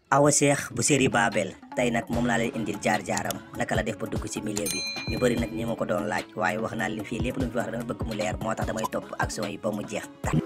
Awa Cheikh bu série Babel tey nag moom laa leen indil jaar-jaaram naka la def ba dugg ci milieu bi ñu bëri nag ñi ma ko doon laaj waaye wax naa leen fii lépp lu mu fi wax dama bëgg mu leer moo tax damay topp action yi ba mu jeex tak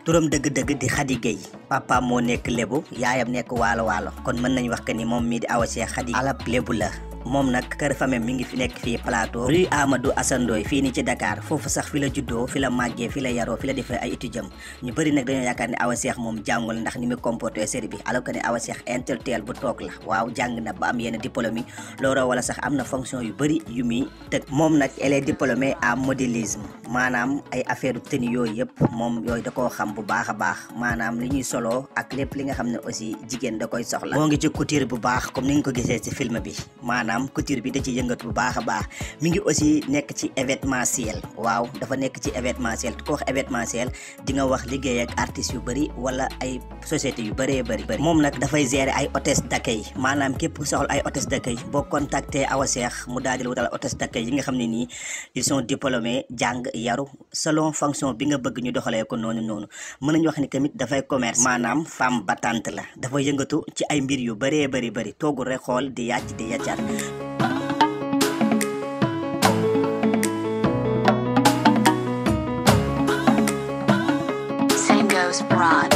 turam dëgg-dëgg di Khady Gueye papa moo nekk lébu yaayam nekk waalo kon mën nañ wax que ni moom mii di Awa Cheikh Khady alab lébu la moom nag kër famille mi ngi fi nekk fii plateau rue Amadou Assane Ndoye fii nii ci Dakar foofu sax fi la juddoo fi la màggee fi la yaroo fi la defee ay étudiants ñu bëri nag dañoo yaakaar ne Awa Cheikh moom jàngul ndax ni mu comporté série bi alors que ne Awa Cheikh intellectuel bu toog la waaw jàng na ba am yenn diplôme yi looloo wala sax am na fonction yu bëri yu muy tëg moom nag elle est diplômée en modélisme maanaam ay affaire tenue yooyu yëpp moom yooyu da koo xam bu baax a baax maanaam li ñuy soloo ak lépp li nga xam ne aussi jigéen da koy soxla moo ngi ci couture bu baax comme ni nga ko gisee ci film bi maanaam couture bi da ci yëngatu bu baax a baax mi ngi aussi nekk ci événementiel waaw dafa nekk ci événementiel ko wax événementiel di nga wax liggéey ak artistes yu bëri wala ay sociétés yu bëree bëri moom nag dafay gérer ay hôtesse d'accueil maanaam képp ku soxla ay hôtesse d'accueil boo contacté Awa Cheikh mu daal di wutal hôtesse d'accueil yi nga xam ne nii ils sont diplômés jàng yaru selon fonction bi nga bëgg ñu doxalee ko noonu mën nañu wax ni tamit dafay commerce maanaam femme battante la dafa yëngatu ci ay mbir yu bëree bëri toogul rek xool di yàcc di yàccaat Broad.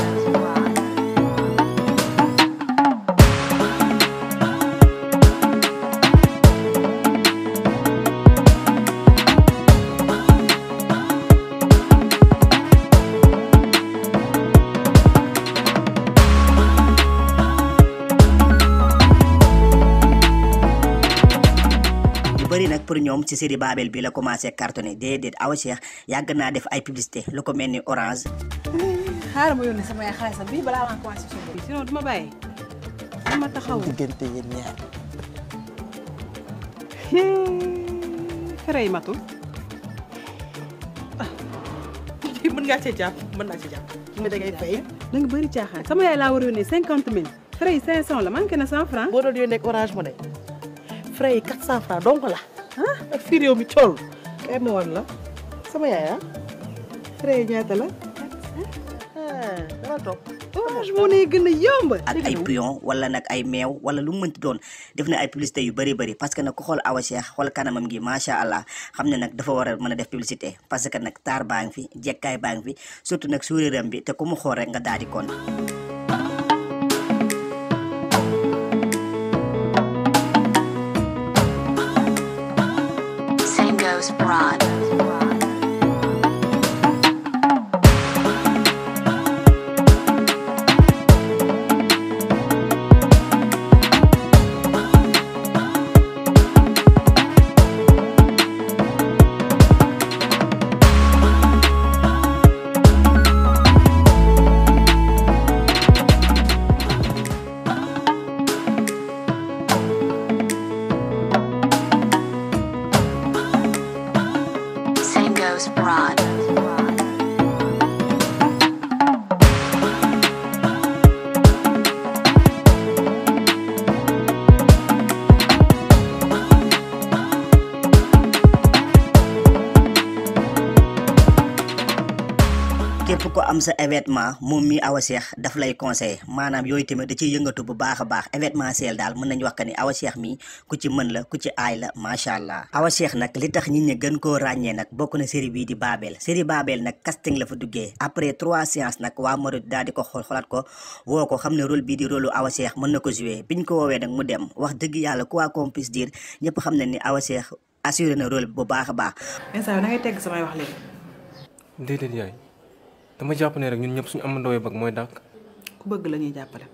bëri nag pour ñoom ci série Babel bi la commencé cartonné déedéet Awa Cheikh yàgg naa def ay publicité lu ko mel ni Orange. xaaral ma yónnee sama yaay xaalisam bii balaa maa commencé suñu bi sinon duma bàyyi dama taxaw diggante yéen ñaar fere yi matul mën ngaa cee jàpp mën naa ci jàpp mi da ngay fay da nga bëri caaxaan sama yaay laa war a yónnee 50 000 fere yi 500 la manqué na 100 francs boo doon yónnee Orange Money frais yi 400 francs donc la ak fii réew mi toll kay ma woon la sama yaay frais yi ñaata la dama toog Orange Money gën a yomb ak ay pion wala nag ay meew wala lu mu mënti doon def na ay publicité yu bëri parce que nag ku xool Awa Cheikh xool kanamam gi macha allah xam ne nag dafa war a mën a def publicité parce que nag taar baa ngi fi jekkaay baa ngi fi surtout nag souriram bi te ku mu xool rek nga daal di kon Broad. Broad. képp ko am sa événement moom mi Awa Cheikh daf lay conseillé maanaam yooyu tamit da ciy yëngatu bu baax a baax événementiel daal mën nañu wax que ni Awa Cheikh mi ku ci mën la ku ci aay la macha allah. Awa Cheikh nag li tax nit ñi gën koo ràññee nag bokk na série bii di Babel série Babel nag casting la fa duggee après 3 séances nag waa Marodi daal di ko xoolaat ko woo ko xam ne rôle bii di rôle Awa Cheikh mën na ko jouer biñ ko woowee nag mu dem wax dëgg yàlla quoi qu'on puisse dire ñëpp xam ne ni Awa Cheikh assuré na rôle bi bu baax a baax. instant da ngay tegg samay wax léegi. déedéet yaay. dama jàpp ne rek ñun ñëpp suñu amandoo bëgg mooy dàq. ku bëgg la ñuy jàppale.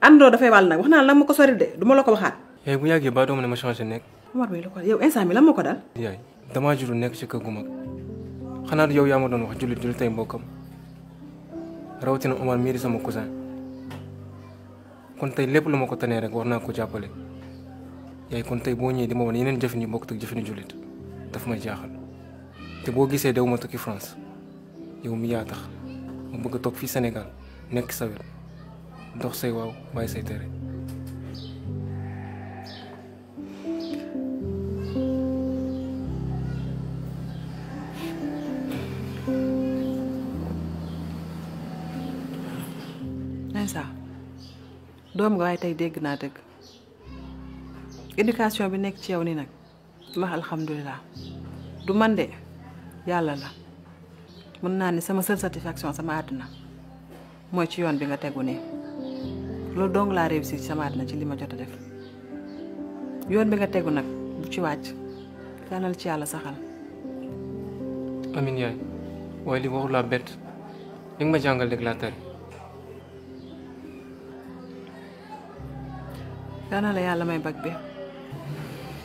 àndoo dafay wàll nag wax naa la nag ma ko sori de du ma la ko waxaat. yaay bu yàggee ba doomu ne ma changé nekk. Omar bi la ko yow instant bi lan moo ko dal. yaay damaa juru nekk ci kër gu mag xanaa yow yaa ma doon wax jullit tey mbokkam rawatina Omar mii di sama cousin kon tey lépp lu ma ko tanee rek war naa ko jàppale yaay kon tey boo ñëwee di ma wan yeneen jëfin yu bokkut ak jëfinu jullit daf may jaaxal. te boo gisee dew ma tukki France yow mi yaa tax ma bëgg a toog fii Sénégal nekk sa wet dox say waaw bàyyi say tere. Aïssa doom nga waaye tey dégg naa dëgg éducation bi nekk ci yow ni nag wax alhamdulilah du man de yàlla la mën naa ni sama seule satisfaction sama àddina mooy ci yoon bi nga tegu nii loolu dong laa réussir ci sama àddina ci li ma jot a def yoon bi nga tegu nag bu ci wàcc kanal ci yàlla saxal. Amin yaay waaye li waxu laa bett li nga ma jàngal dëgg laa tari. kanal la yàlla may bag bi.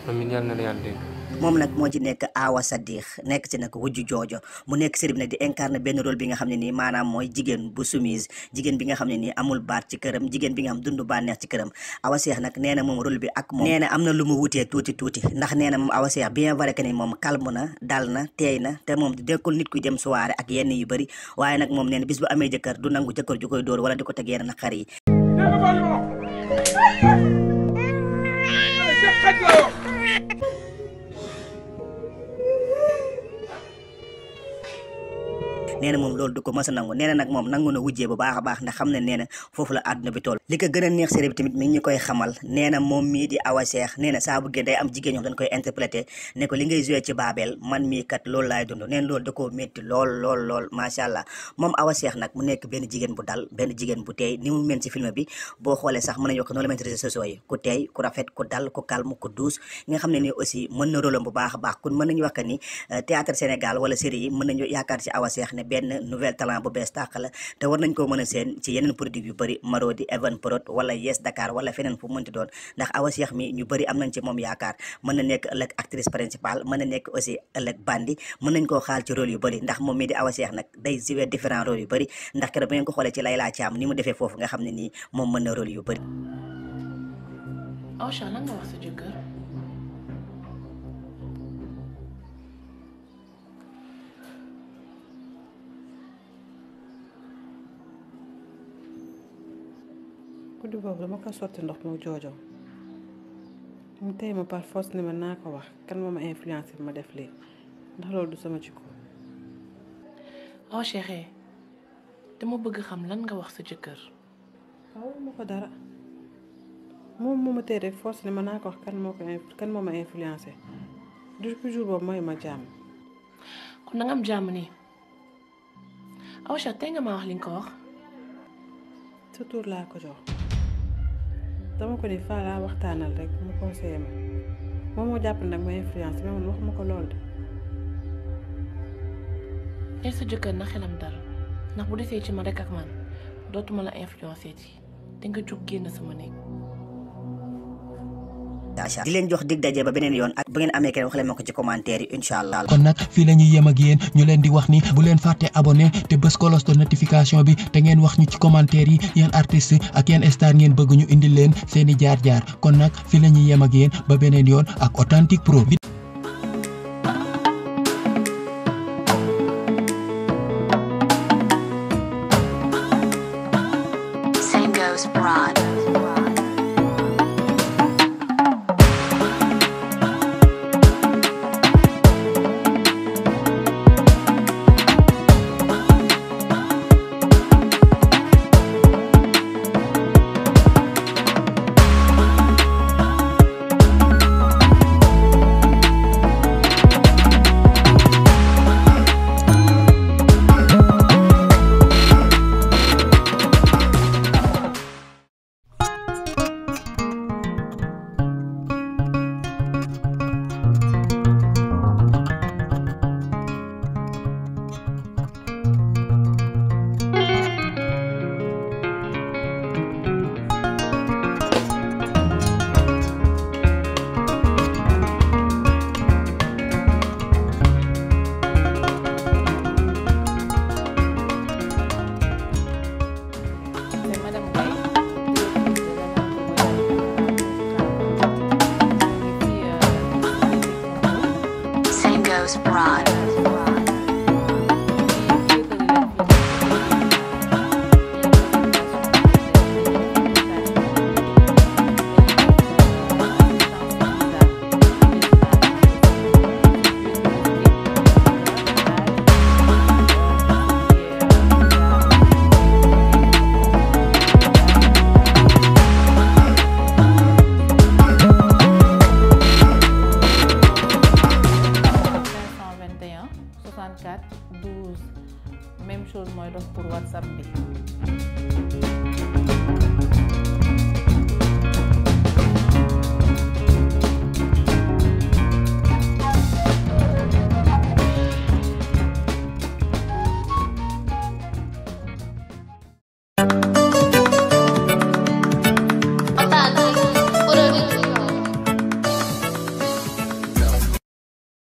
Amin yàlla na la yàlla dégg. moom nag moo ci nekk Awa Sadikh nekk ci nag wujju joojo mu nekk série bi nag di incarné benn rôle bi nga xam ne nii maanaam mooy jigéen bu soumise jigéen bi nga xam ne nii amul baat ci këram jigéen bi nga xam dund bànneex ci këram Awa Cheikh nag nee na moom rôle bi ak moom nee na am na lu mu wutee tuuti ndax nee na moom Awa Cheikh bien vrai que ni moom calme na dal na teey na te moom dekkul nit kuy dem soirée ak yenn yu bëri waaye nag moom nee na bis bu amee jëkkër du nangu jëkkër ju koy dóor wala di ko teg yenn naqar yi nee na moom loolu du ko mës a nangu nee na nag moom nangu na wujjee bu baax a baax ndax xam ne nee na foofu la àdduna bi toll li ko gën a neex série bi tamit mi ngi ñu koy xamal nee na moom mii di Awa Cheikh nee na saa bu génn day am jigéen ñoo dañ koy interprété ne ko li ngay joué ci Babel man mii kat loolu laay dund nee na loolu da koo métti lool macha allah moom Awa Cheikh nag mu nekk benn jigéen bu dal benn jigéen bu teey ni mu mel ci film bi boo xoolee sax mën nañu wax noonu la mel ci réseaux sociaux yi ku teey ku rafet ku dal ku calme ku douce nga xam ne ni aussi mën na rôle am bu baax a baax kon mën nañu wax que ni théâtre Sénégal wala série yi mën nañu yaakaar ci Awa Cheikh ne benn nouvelle talent bu bees tàq la te war nañ koo mën a seen ci yeneen produit yu bëri Marodi Evenprod wala Yes Dakar wala feneen fu mënti doon ndax Awa Cheikh mi ñu bëri am nañ ci moom yaakaar mën na nekk ëllëg actrice principale mën na nekk aussi ëllëg bandi mën nañ koo xaal ci rôle yu bëri ndax moom mii di Awa Cheikh nag day jouer différents rôles yu bëri ndax keroog bu ngeen ko xoolee ci Layla Thiam ni mu defee foofu nga xam ne nii moom mën na rôle yu bëri. Aïcha lan nga wax sa jëkkër. guddi boobu dama ko sotti ndox mu joojo mu tey ma par force ni ma naa ko wax kan moo ma influencé ma def lii ndax loolu du sama jikko. Awa Cheikh dama bëgg xam lan nga wax sa jëkkër. waaw ma ko dara moom moo ma tey rek force ni ma naa ko wax kan moo ma influencé depuis jour boobu mooy ma jàmm. kon na nga am jàmm nii Awa Cheikh tey nga ma wax li nga ko wax. sa tur laa ko jox. dama ko ni faa laa waxtaanal rek mu conseillé ma moom moo jàpp nag ma influence mais man waxuma ko lool de. tey sa jëkkër na xelam dal ndax bu desee ci ma rek ak man dootuma la influencé ci te nga jóg génn sama néeg. di leen jox dig daje ba beneen yoon ak bu ngeen amee kenn wax leen ma ko ci commentaire yi incha allah. kon nag fii la ñuy yem ak yéen ñu leen di wax ni bu leen fàtte abonné te bës cloche de notification bi te ngeen wax ñu ci commentaire yi yan artiste ak yan star ngeen bëgg ñu indil leen seeni jaar-jaar kon nag fii la ñuy yem ak yéen ba beneen yoon ak Authentique Pro. Same goes broad. Same goes broad.